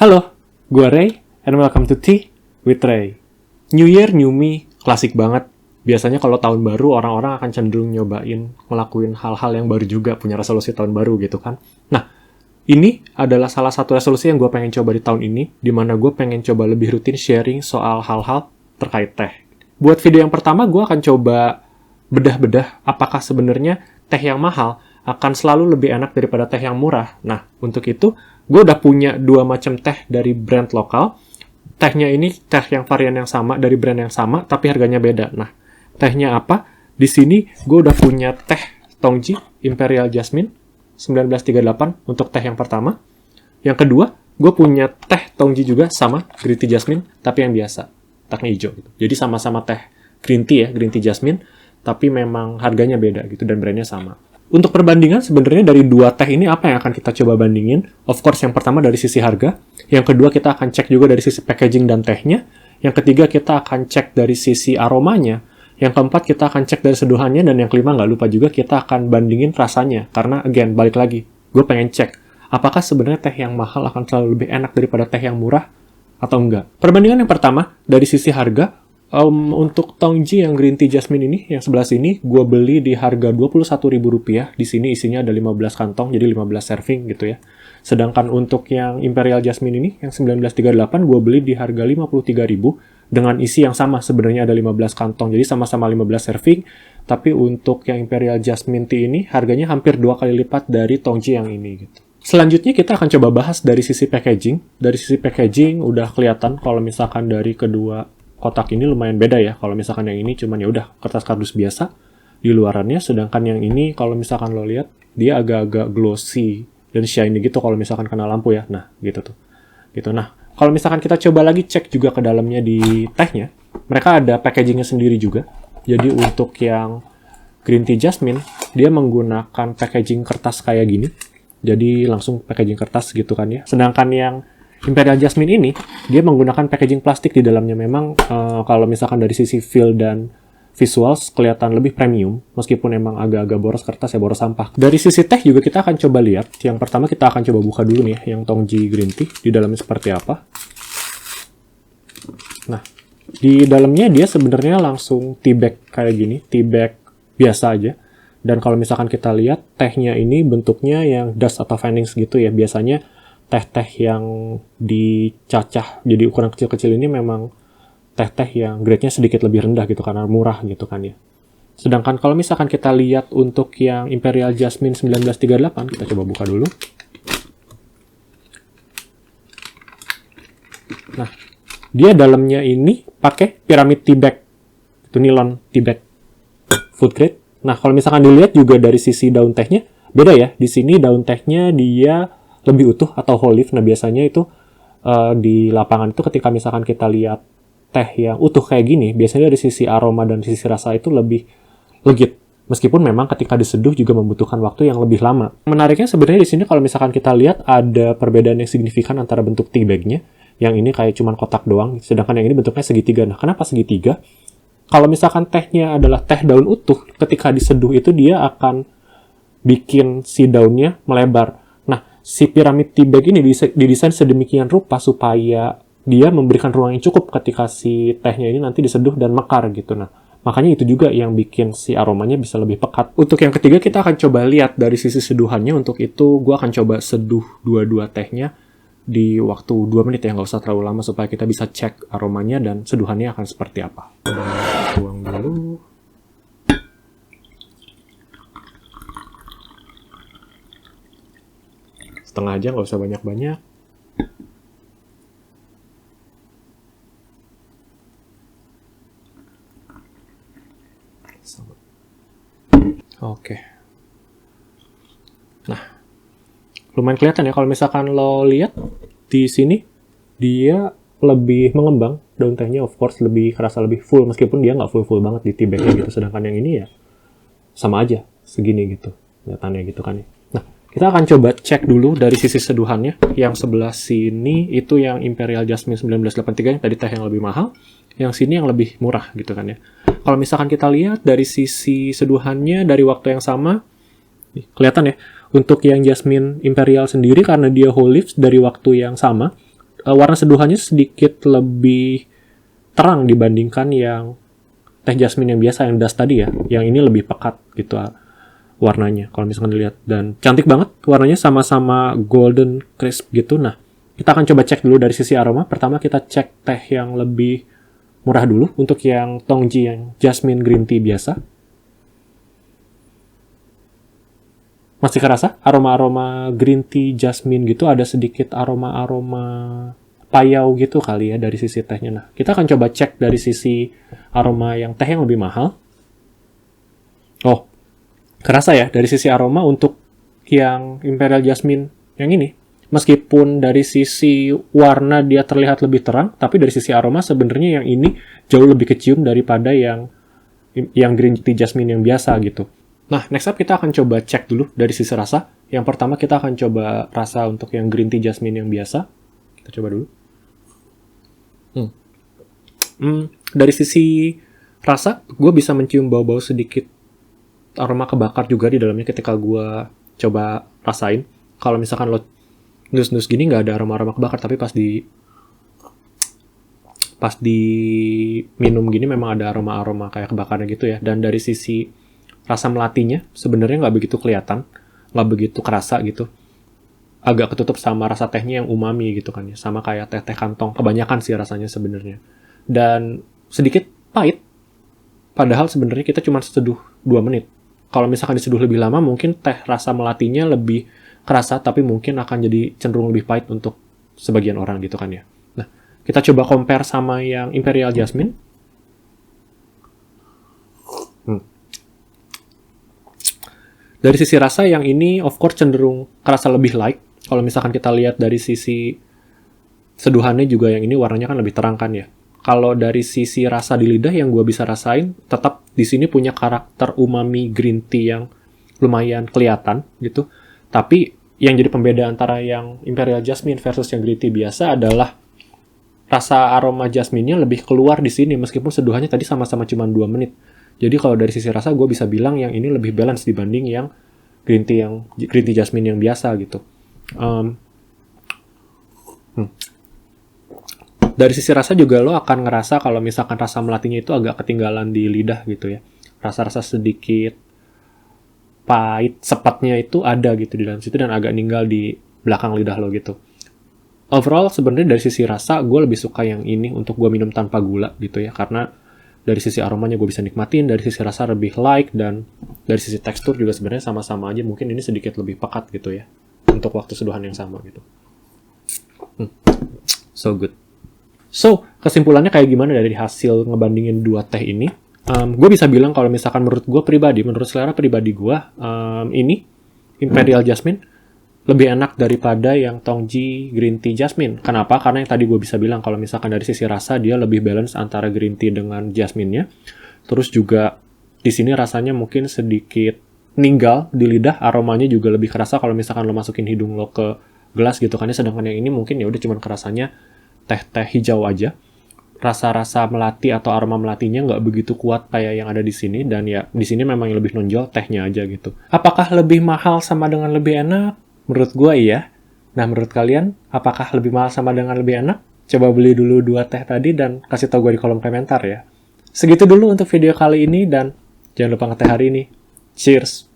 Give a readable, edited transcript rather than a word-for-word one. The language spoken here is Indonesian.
Halo, gue Ray, and welcome to Tea with Ray. New Year, New Me, klasik banget. Biasanya kalau tahun baru, orang-orang akan cenderung nyobain ngelakuin hal-hal yang baru juga, punya resolusi tahun baru gitu kan. Nah, ini adalah salah satu resolusi yang gue pengen coba di tahun ini, di mana gue pengen coba lebih rutin sharing soal hal-hal terkait teh. Buat video yang pertama, gue akan coba bedah-bedah apakah sebenarnya teh yang mahal akan selalu lebih enak daripada teh yang murah. Nah, untuk itu, gue udah punya dua macam teh dari brand lokal. Tehnya ini teh yang varian yang sama, dari brand yang sama, tapi harganya beda. Nah, tehnya apa? Di sini gue udah punya teh Tongji Imperial Jasmine 1938 untuk teh yang pertama. Yang kedua, gue punya teh Tongji juga sama, Green Tea Jasmine, tapi yang biasa, tehnya hijau. Gitu. Jadi sama-sama teh Green Tea ya, Green Tea Jasmine, tapi memang harganya beda gitu dan brandnya sama. Untuk perbandingan sebenarnya dari dua teh ini apa yang akan kita coba bandingin? Of course yang pertama dari sisi harga, yang kedua kita akan cek juga dari sisi packaging dan tehnya, yang ketiga kita akan cek dari sisi aromanya, yang keempat kita akan cek dari seduhannya, dan yang kelima nggak lupa juga kita akan bandingin rasanya. Karena again, balik lagi, gue pengen cek apakah sebenarnya teh yang mahal akan selalu lebih enak daripada teh yang murah atau enggak. Perbandingan yang pertama dari sisi harga, untuk Tongji yang Green Tea Jasmine ini, yang sebelah sini, gue beli di harga Rp21.000. Di sini isinya ada 15 kantong, jadi 15 serving gitu ya. Sedangkan untuk yang Imperial Jasmine ini, yang 1938, gue beli di harga Rp53.000 dengan isi yang sama, sebenarnya ada 15 kantong, jadi sama-sama 15 serving. Tapi untuk yang Imperial Jasmine Tea ini, harganya hampir 2 kali lipat dari Tongji yang ini gitu. Selanjutnya kita akan coba bahas dari sisi packaging. Dari sisi packaging udah kelihatan kalau misalkan dari kedua kotak ini lumayan beda ya. Kalau misalkan yang ini cuman ya udah kertas kardus biasa di luarannya, sedangkan yang ini kalau misalkan lo lihat dia agak-agak glossy dan shiny gitu kalau misalkan kena lampu ya. Nah, gitu tuh. Gitu. Nah, kalau misalkan kita coba lagi cek juga ke dalamnya di tehnya, mereka ada packagingnya sendiri juga. Jadi untuk yang Green Tea Jasmine, dia menggunakan packaging kertas kayak gini. Jadi langsung packaging kertas gitu kan ya. Sedangkan yang Imperial Jasmine ini, dia menggunakan packaging plastik di dalamnya. Memang kalau misalkan dari sisi feel dan visuals kelihatan lebih premium, meskipun emang agak-agak boros kertas ya, boros sampah. Dari sisi teh juga kita akan coba lihat. Yang pertama kita akan coba buka dulu nih, yang Tongji Green Tea, di dalamnya seperti apa. Nah, di dalamnya dia sebenarnya langsung tea bag kayak gini, tea bag biasa aja. Dan kalau misalkan kita lihat, tehnya ini bentuknya yang dust atau findings gitu ya, biasanya teh-teh yang dicacah jadi ukuran kecil-kecil ini memang teh-teh yang grade-nya sedikit lebih rendah gitu karena murah gitu kan ya. Sedangkan kalau misalkan kita lihat untuk yang Imperial Jasmine 1938, kita coba buka dulu. Nah, dia dalamnya ini pakai pyramid tea bag, itu nilon tea bag, food grade. Nah, kalau misalkan dilihat juga dari sisi daun tehnya, beda ya. Di sini daun tehnya dia lebih utuh atau whole leaf. Nah, biasanya itu di lapangan itu ketika misalkan kita lihat teh yang utuh kayak gini, biasanya dari sisi aroma dan sisi rasa itu lebih legit. Meskipun memang ketika diseduh juga membutuhkan waktu yang lebih lama. Menariknya sebenarnya di sini kalau misalkan kita lihat ada perbedaan yang signifikan antara bentuk tea bag-nya. Yang ini kayak cuman kotak doang, sedangkan yang ini bentuknya segitiga. Nah, kenapa segitiga? Kalau misalkan tehnya adalah teh daun utuh, ketika diseduh itu dia akan bikin si daunnya melebar. Si piramid tea bag ini didesain sedemikian rupa supaya dia memberikan ruang yang cukup ketika si tehnya ini nanti diseduh dan mekar gitu. Nah, makanya itu juga yang bikin si aromanya bisa lebih pekat. Untuk yang ketiga kita akan coba lihat dari sisi seduhannya. Untuk itu gue akan coba seduh dua-dua tehnya di waktu 2 menit ya, nggak usah terlalu lama supaya kita bisa cek aromanya dan seduhannya akan seperti apa. Buang dulu. Setengah aja, nggak usah banyak-banyak. Oke. Nah, lumayan kelihatan ya kalau misalkan lo lihat di sini, dia lebih mengembang daun tehnya, of course lebih kerasa lebih full, meskipun dia nggak full banget di tea bag-nya gitu. Sedangkan yang ini ya sama aja segini gitu, kelihatannya gitu kan ya. Nah, kita akan coba cek dulu dari sisi seduhannya. Yang sebelah sini itu yang Imperial Jasmine 1983, yang tadi teh yang lebih mahal. Yang sini yang lebih murah gitu kan ya. Kalau misalkan kita lihat dari sisi seduhannya dari waktu yang sama, kelihatan ya, untuk yang Jasmine Imperial sendiri karena dia whole leaf dari waktu yang sama, warna seduhannya sedikit lebih terang dibandingkan yang teh jasmine yang biasa, yang dust tadi ya. Yang ini lebih pekat gitu warnanya kalau misalkan dilihat, dan cantik banget warnanya, sama-sama golden crisp gitu. Nah, kita akan coba cek dulu dari sisi aroma. Pertama kita cek teh yang lebih murah dulu, untuk yang Tongji yang jasmine green tea biasa. Masih kerasa aroma-aroma green tea jasmine gitu, ada sedikit aroma-aroma payau gitu kali ya dari sisi tehnya. Nah, kita akan coba cek dari sisi aroma yang teh yang lebih mahal. Oh, kerasa ya dari sisi aroma untuk yang Imperial Jasmine yang ini. Meskipun dari sisi warna dia terlihat lebih terang, tapi dari sisi aroma sebenarnya yang ini jauh lebih kecium daripada yang green tea jasmine yang biasa gitu. Nah, next up kita akan coba cek dulu dari sisi rasa. Yang pertama kita akan coba rasa untuk yang green tea jasmine yang biasa. Kita coba dulu. Dari sisi rasa, gue bisa mencium bau-bau sedikit aroma kebakar juga di dalamnya ketika gue coba rasain. Kalau misalkan lo nus-nus gini nggak ada aroma-aroma kebakar, tapi pas di minum gini memang ada aroma-aroma kayak kebakarnya gitu ya. Dan dari sisi rasa melatinya sebenarnya nggak begitu kelihatan, nggak begitu kerasa gitu. Agak ketutup sama rasa tehnya yang umami gitu kan ya, sama kayak teh-teh kantong. Kebanyakan sih rasanya sebenarnya. Dan sedikit pahit, padahal sebenarnya kita cuma seduh 2 menit. Kalau misalkan diseduh lebih lama, mungkin teh rasa melatinya lebih kerasa, tapi mungkin akan jadi cenderung lebih pahit untuk sebagian orang gitu kan ya. Nah, kita coba compare sama yang Imperial Jasmine. Dari sisi rasa yang ini of course cenderung kerasa lebih light. Kalau misalkan kita lihat dari sisi seduhannya juga yang ini warnanya kan lebih terang kan ya. Kalau dari sisi rasa di lidah yang gue bisa rasain, tetap di sini punya karakter umami green tea yang lumayan kelihatan gitu. Tapi yang jadi pembeda antara yang Imperial Jasmine versus yang green tea biasa adalah rasa aroma jasmine-nya lebih keluar di sini, meskipun seduhannya tadi sama-sama cuma 2 menit. Jadi kalau dari sisi rasa gue bisa bilang yang ini lebih balance dibanding yang green tea jasmine yang biasa gitu. Dari sisi rasa juga lo akan ngerasa kalau misalkan rasa melatinya itu agak ketinggalan di lidah gitu ya. Rasa-rasa sedikit pahit, sepatnya itu ada gitu di dalam situ dan agak ninggal di belakang lidah lo gitu. Overall sebenarnya dari sisi rasa gue lebih suka yang ini untuk gue minum tanpa gula gitu ya, karena dari sisi aromanya gue bisa nikmatin, dari sisi rasa lebih light, dan dari sisi tekstur juga sebenarnya sama-sama aja, mungkin ini sedikit lebih pekat gitu ya untuk waktu seduhan yang sama gitu. So good. So, kesimpulannya kayak gimana dari hasil ngebandingin 2 teh ini? Gue bisa bilang kalau misalkan menurut gue pribadi, menurut selera pribadi gue, ini Imperial Jasmine lebih enak daripada yang Tongji Green Tea Jasmine. Kenapa? Karena yang tadi gue bisa bilang kalau misalkan dari sisi rasa dia lebih balance antara green tea dengan jasmine-nya. Terus juga di sini rasanya mungkin sedikit ninggal di lidah, aromanya juga lebih kerasa kalau misalkan lo masukin hidung lo ke gelas gitu kan. Sedangkan yang ini mungkin ya udah cuman kerasanya teh-teh hijau aja. Rasa-rasa melati atau aroma melatinya nggak begitu kuat kayak yang ada di sini, dan ya di sini memang yang lebih nonjol tehnya aja gitu. Apakah lebih mahal sama dengan lebih enak? Menurut gue iya. Nah, menurut kalian apakah lebih mahal sama dengan lebih enak? Coba beli dulu 2 teh tadi dan kasih tau gue di kolom komentar ya. Segitu dulu untuk video kali ini, dan jangan lupa ngeteh hari ini. Cheers!